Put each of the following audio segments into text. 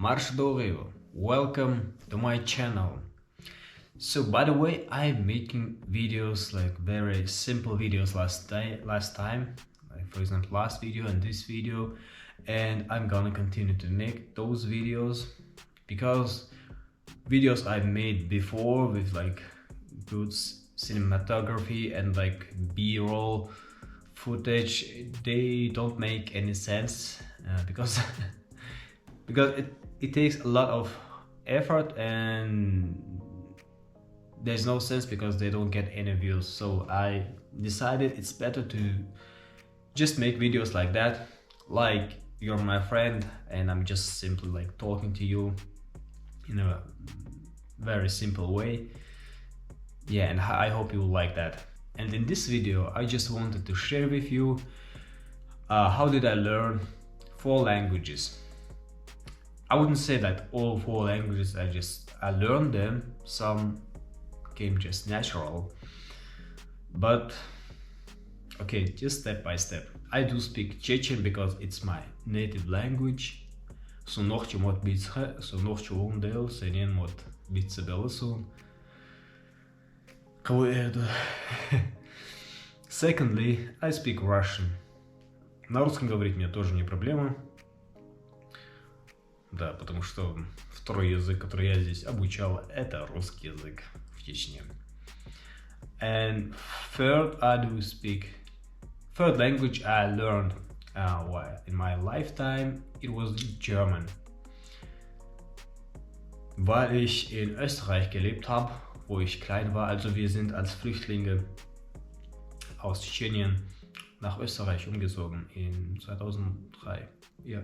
Marsha Dog'iyla, welcome to my channel. So by the way, I'm making videos like very simple videos last time, like for example last video and this video, and I'm gonna continue to make those videos because videos I made before with like good cinematography and like B-roll footage, they don't make any sense because because it takes a lot of effort and there's no sense because they don't get any views. So I decided it's better to just make videos like that, like you're my friend and I'm just simply like talking to you in a very simple way. Yeah, and I hope you like that. And in this video I just wanted to share with you how did I learn 4 languages. I wouldn't say that all 4 languages I learned them, some came just natural, but okay, just step by step. I do speak Chechen because it's my native language. So noch mod bitse, so noch ondel, senien mod bitse belasun. Secondly, I speak Russian. На русском говорить мне тоже не проблема. Да, потому что второй язык, который я здесь обучал, это русский язык в Чечне. And third language I learned in my lifetime, it was German. Weil ich in Österreich gelebt habe, wo ich klein war, also wir sind als Flüchtlinge aus Tschechien nach Österreich umgezogen in 2003. Yeah.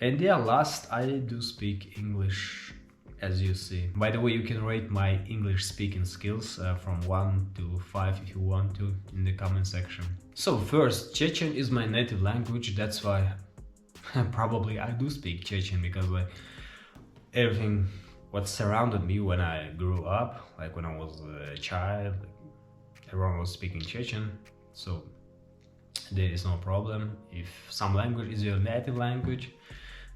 And yeah, last, I do speak English, as you see. By the way, you can rate my English speaking skills from 1 to 5 if you want to in the comment section. So first, Chechen is my native language, that's why probably I do speak Chechen, because like everything what surrounded me when I grew up, like when I was a child, everyone was speaking Chechen, so there is no problem if some language is your native language.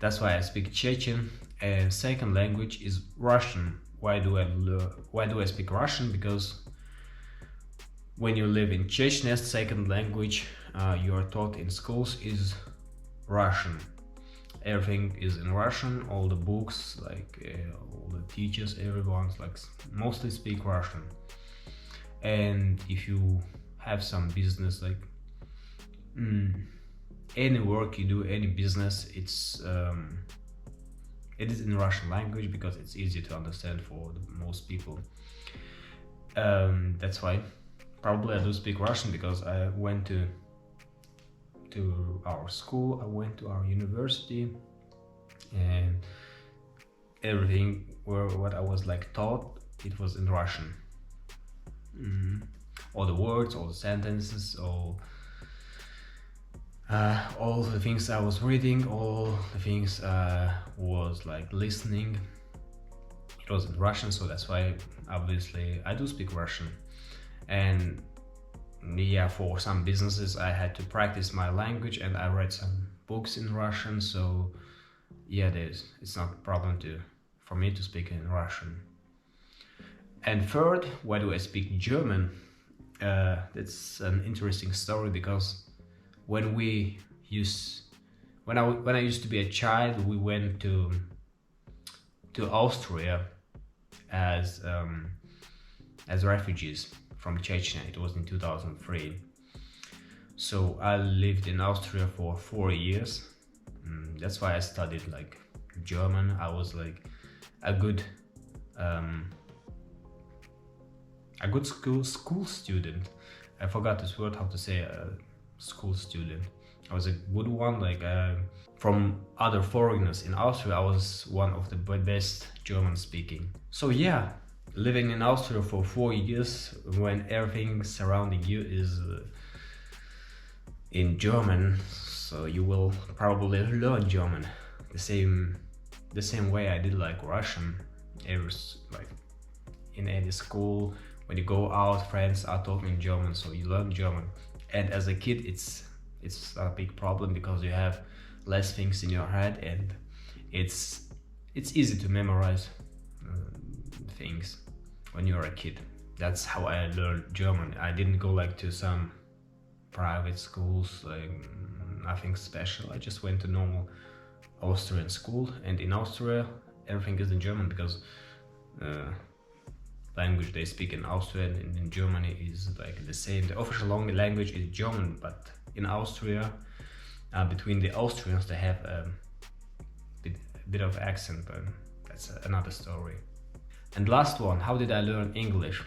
That's why I speak Chechen. And second language is Russian. Why do I speak Russian? Because when you live in Chechnya, second language you are taught in schools is Russian. Everything is in Russian, all the books, like all the teachers, everyone's like mostly speak Russian. And if you have some business, like any work you do, any business, it is in Russian language because it's easy to understand for most people. That's why probably I do speak Russian, because I went to our school, I went to our university, and everything what I was like taught, it was in Russian. All the words, all the sentences, all the things I was reading, all the things I was like listening, it was in Russian, so that's why obviously I do speak Russian. And yeah, for some businesses I had to practice my language and I read some books in Russian, so yeah, it's not a problem for me to speak in Russian. And third, why do I speak German? That's an interesting story, because when I used to be a child, we went to Austria as refugees from Chechnya. It was in 2003. So I lived in Austria for 4 years. That's why I studied like German. I was like a good school student. I forgot this word, how to say school student. I was a good one, like from other foreigners in Austria, I was one of the best German speaking. So yeah, living in Austria for 4 years, when everything surrounding you is in German, so you will probably learn German the same way I did like Russian. Like in any school, when you go out, friends are talking German, so you learn German. And as a kid, it's a big problem because you have less things in your head, and it's easy to memorize things when you're a kid. That's how I learned German. I didn't go like to some private schools, like nothing special. I just went to normal Austrian school, and in Austria everything is in German, because language they speak in Austria and in Germany is like the same. The official language is German, but in Austria, between the Austrians, they have a bit of accent, but that's another story. And last one, how did I learn English?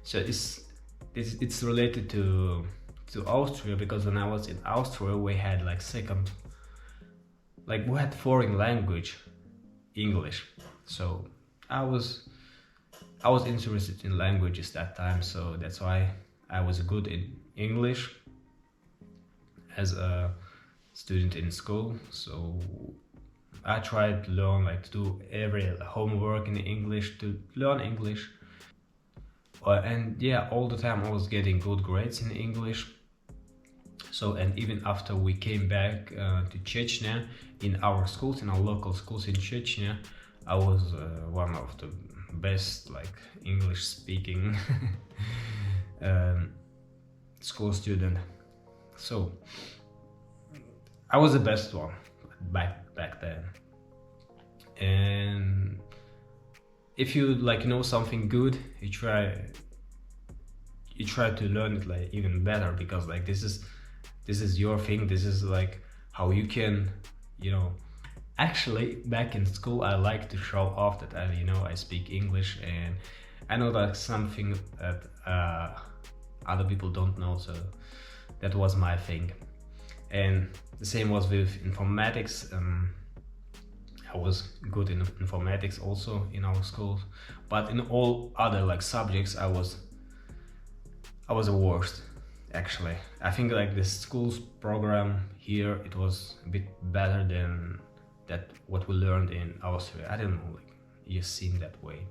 So it's related to Austria, because when I was in Austria, we had we had foreign language, English. So I was interested in languages that time, so that's why I was good in English as a student in school. So I tried to learn, to do every homework in English, to learn English. And yeah, all the time I was getting good grades in English. So, and even after we came back to Chechnya, in our schools, in our local schools in Chechnya, I was one of the best English speaking school student. So I was the best one back then. And if you know something good, you try to learn it even better, because this is your thing. This is how you can, actually back in school I like to show off that I speak English, and I know that's something that other people don't know, so that was my thing. And the same was with informatics. I was good in informatics also in our schools, but in all other subjects I was the worst, actually. I think the school's program here, it was a bit better than what we learned in Austria. I don't know, it seemed that way,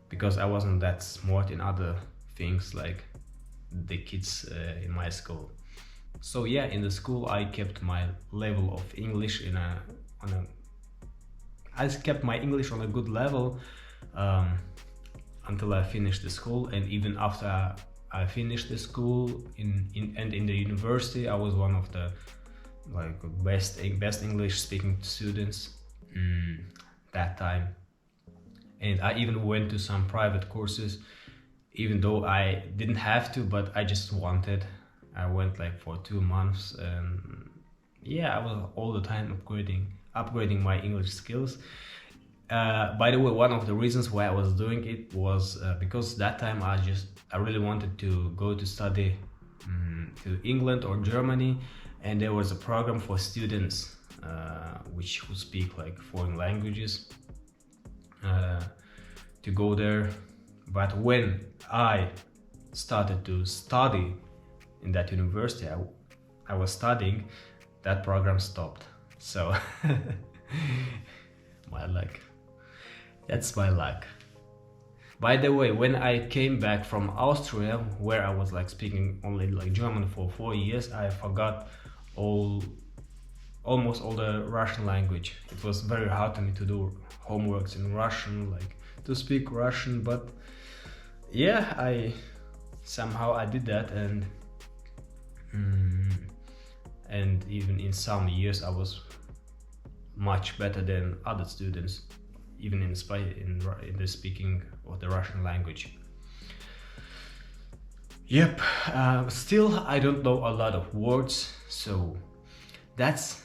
because I wasn't that smart in other things like the kids in my school. So yeah, in the school I kept my level of English I kept my English on a good level until I finished the school. And even after I finished the school in the university, I was one of the best English speaking students that time. And I even went to some private courses, even though I didn't have to, but I just wanted. I went for 2 months, and yeah, I was all the time upgrading my English skills. By the way, one of the reasons why I was doing it was because that time I really wanted to go to study to England or Germany, and there was a program for students who speak foreign languages to go there. But when I started to study in that university I was studying, that program stopped. So my luck. That's my luck. By the way, when I came back from Austria, where I was speaking only German for 4 years, I forgot almost all the Russian language. It was very hard to me to do homeworks in Russian, to speak Russian, but yeah, I did that, and even in some years I was much better than other students, even in the speaking of the Russian language. Yep. Still I don't know a lot of words, so that's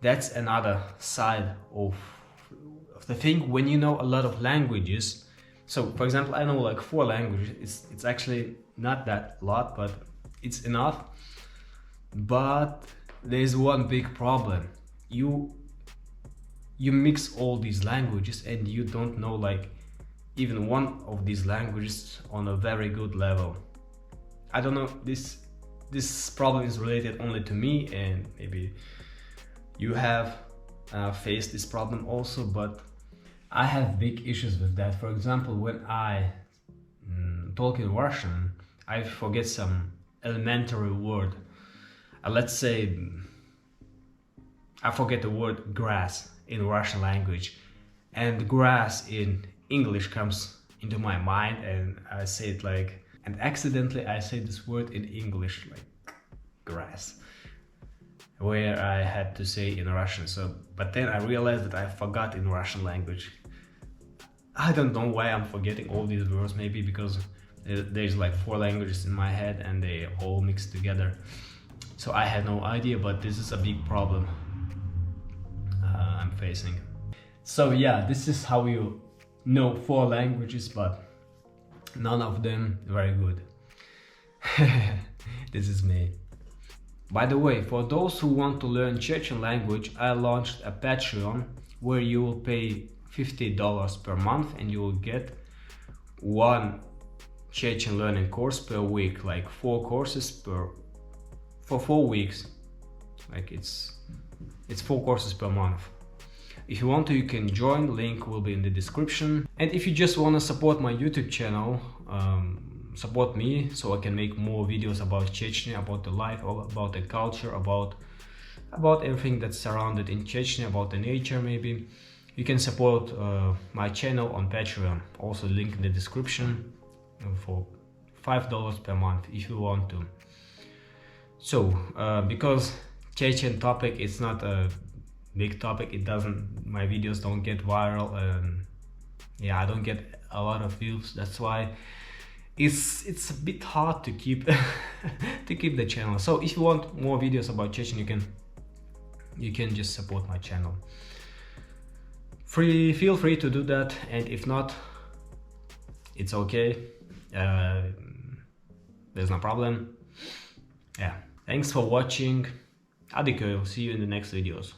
another side of the thing. When you know a lot of languages, so for example I know 4 languages, it's actually not that lot, but it's enough. But there's one big problem. You mix all these languages and you don't know even one of these languages on a very good level. I don't know, this problem is related only to me, and maybe you have faced this problem also, but I have big issues with that. For example, when I talk in Russian, I forget some elementary word. Let's say I forget the word grass in Russian language, and grass in English comes into my mind, and I say it like, and accidentally I say this word in English like grass, where I had to say in Russian. So, but then I realized that I forgot in Russian language. I don't know why I'm forgetting all these words, maybe because there's like 4 languages in my head and they all mixed together. So I had no idea, but this is a big problem I'm facing. So yeah, this is how you know 4 languages, but none of them very good. This is me. By the way, for those who want to learn Chechen language, I launched a Patreon where you will pay $50 per month and you will get 1 Chechen learning course per week, like 4 courses for 4 weeks. Like it's 4 courses per month. If you want to, you can join, link will be in the description. And if you just want to support my YouTube channel, support me so I can make more videos about Chechnya, about the life, about the culture, about everything that's surrounded in Chechnya, about the nature maybe. You can support my channel on Patreon, also link in the description, for $5 per month if you want to. So because Chechen topic is not a big topic, my videos don't get viral, and yeah, I don't get a lot of views. That's why it's a bit hard to keep to keep the channel. So if you want more videos about Chechen, you can just support my channel. Feel free to do that, and if not, it's okay. There's no problem. Yeah, thanks for watching. Adikö, see you in the next videos.